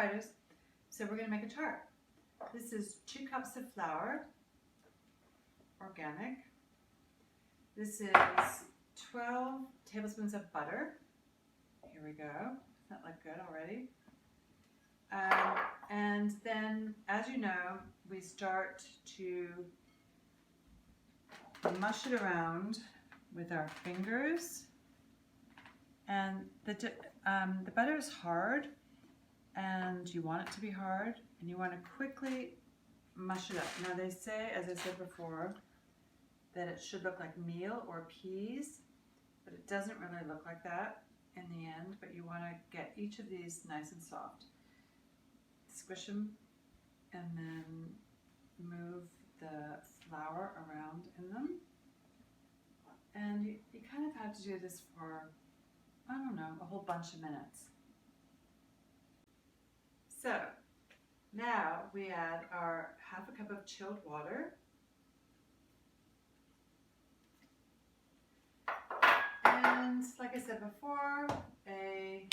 arthritis, so we're going to make a tart. This is 2 cups of flour, organic. This is 12 tablespoons of butter. Here we go. Does that look good already? And then, as you know, we start to mush it around with our fingers. And the butter is hard, and you want it to be hard, and you want to quickly mush it up. Now they say, as I said before, that it should look like meal or peas, but it doesn't really look like that in the end, but you want to get each of these nice and soft. Squish them and then move the flour around in them. And you kind of have to do this for, I don't know, a whole bunch of minutes. So now we add our half a cup of chilled water. And like I said before, a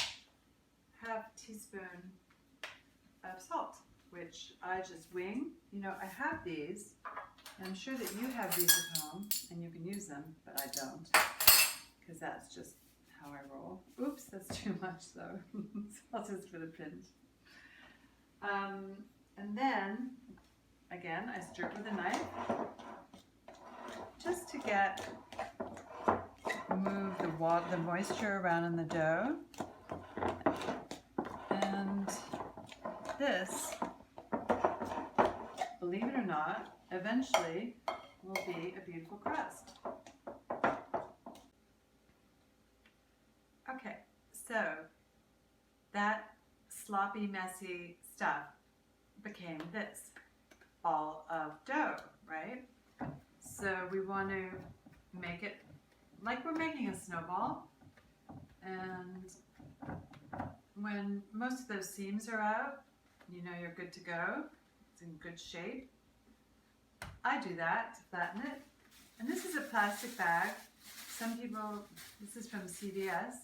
half teaspoon of salt, which I just wing. You know, I have these, and I'm sure that you have these at home and you can use them, but I don't, because that's just how I roll. Oops, that's too much though. Salt is for the pinch. And then, again, I stir it with a knife, just to move the moisture around in the dough. And this, believe it or not, eventually will be a beautiful crust. Okay, so that sloppy, messy stuff became this ball of dough, right? So we want to make it like we're making a snowball, and when most of those seams are out, you know you're good to go. It's in good shape. I do that to flatten it. And this is a plastic bag. Some people, this is from CVS.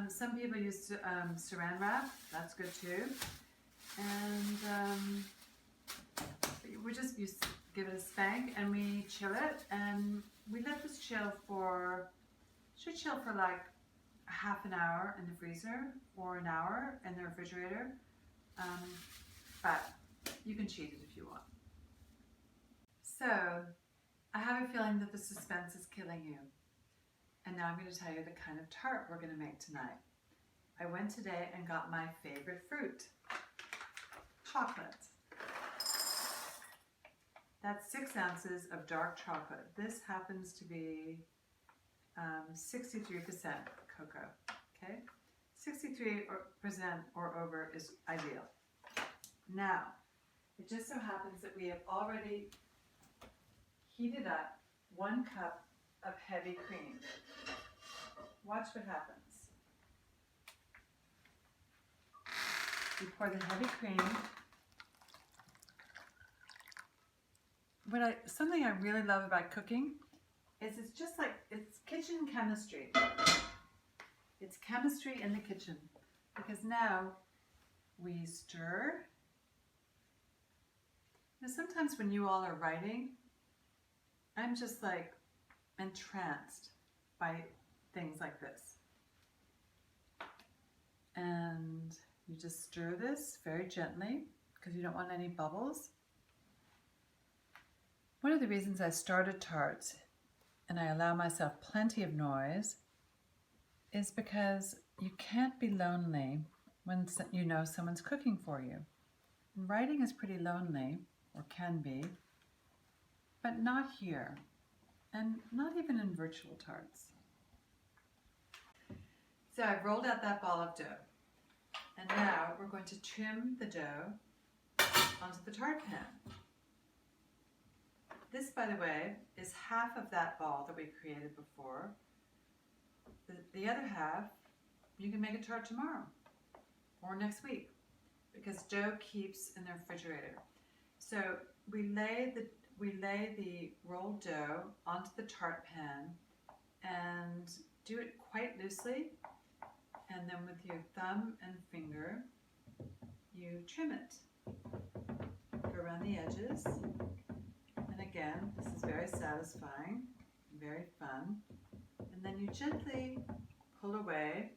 Some people use saran wrap. That's good too. And we just give it a spank and we chill it. And we let this chill for, should chill for like half an hour in the freezer or an hour in the refrigerator. But you can cheat it if you want. So, I have a feeling that the suspense is killing you. And now I'm going to tell you the kind of tart we're going to make tonight. I went today and got my favorite fruit, chocolate. That's 6 ounces of dark chocolate. This happens to be 63% cocoa, okay? 63% or over is ideal. Now, it just so happens that we have already heated up 1 cup of heavy cream. Watch what happens. You pour the heavy cream. Something I really love about cooking is it's just like, it's kitchen chemistry. It's chemistry in the kitchen, because now we stir. Now sometimes when you all are writing, I'm just like entranced by things like this. And you just stir this very gently because you don't want any bubbles. One of the reasons I started Tarts and I allow myself plenty of noise is because you can't be lonely when you know someone's cooking for you. Writing is pretty lonely, or can be, but not here, and not even in virtual tarts. So I've rolled out that ball of dough, and now we're going to trim the dough onto the tart pan. This, by the way, is half of that ball that we created before. The other half, you can make a tart tomorrow or next week, because dough keeps in the refrigerator. So we lay the rolled dough onto the tart pan and do it quite loosely, and then with your thumb and finger, you trim it. Go around the edges. And again, this is very satisfying, very fun. And then you gently pull away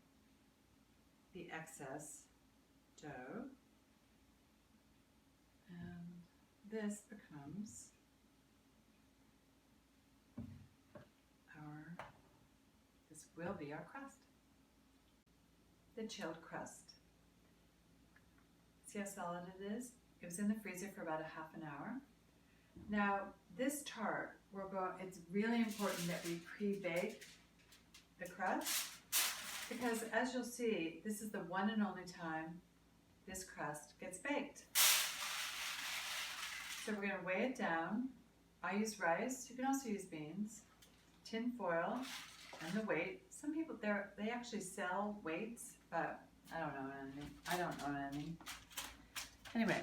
the excess dough. And this becomes this will be our crust. The chilled crust. See how solid it is? It was in the freezer for about a half an hour. Now, this tart, it's really important that we pre-bake the crust, because as you'll see, this is the one and only time this crust gets baked. So we're going to weigh it down. I use rice. You can also use beans. Tin foil and the weight. Some people, they actually sell weights, but I don't know anything. I don't know anything. Anyway,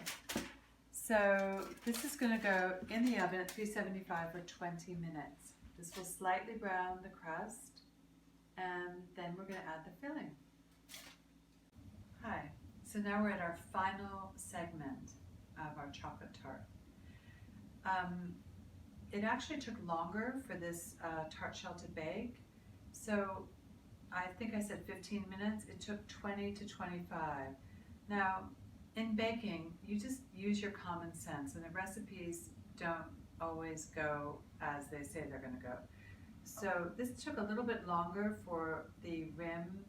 so this is going to go in the oven at 375 for 20 minutes. This will slightly brown the crust, and then we're going to add the filling. Hi, so now we're at our final segment of our chocolate tart. It actually took longer for this tart shell to bake, so I think I said 15 minutes. It took 20 to 25. Now, in baking, you just use your common sense, and the recipes don't always go as they say they're going to go. So this took a little bit longer for the rim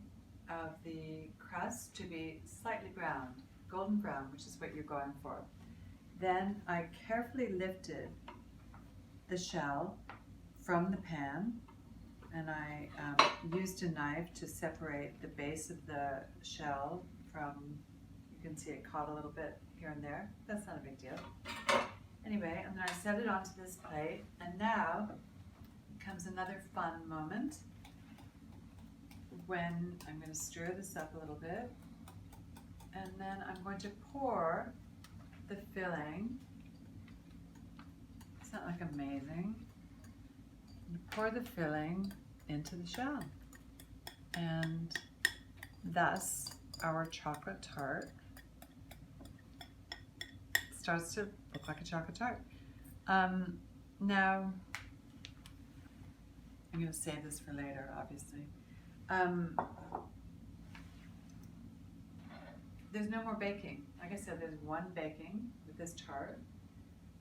of the crust to be slightly browned, golden brown, which is what you're going for. Then I carefully lifted the shell from the pan, and I used a knife to separate the base of the shell from, you can see it caught a little bit here and there. That's not a big deal. Anyway, and then I set it onto this plate, and now comes another fun moment when I'm going to stir this up a little bit, and then I'm going to pour the filling. It's not like amazing. You pour the filling into the shell, and thus our chocolate tart starts to look like a chocolate tart. Now, I'm going to save this for later, obviously. There's no more baking. Like I said, there's one baking with this tart,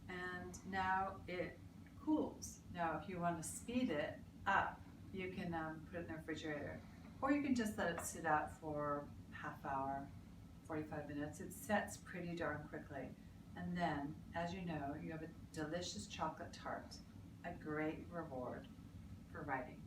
and now it cools. Now, if you want to speed it up, you can put it in the refrigerator, or you can just let it sit out for half hour, 45 minutes. It sets pretty darn quickly. And then, as you know, you have a delicious chocolate tart, a great reward for writing.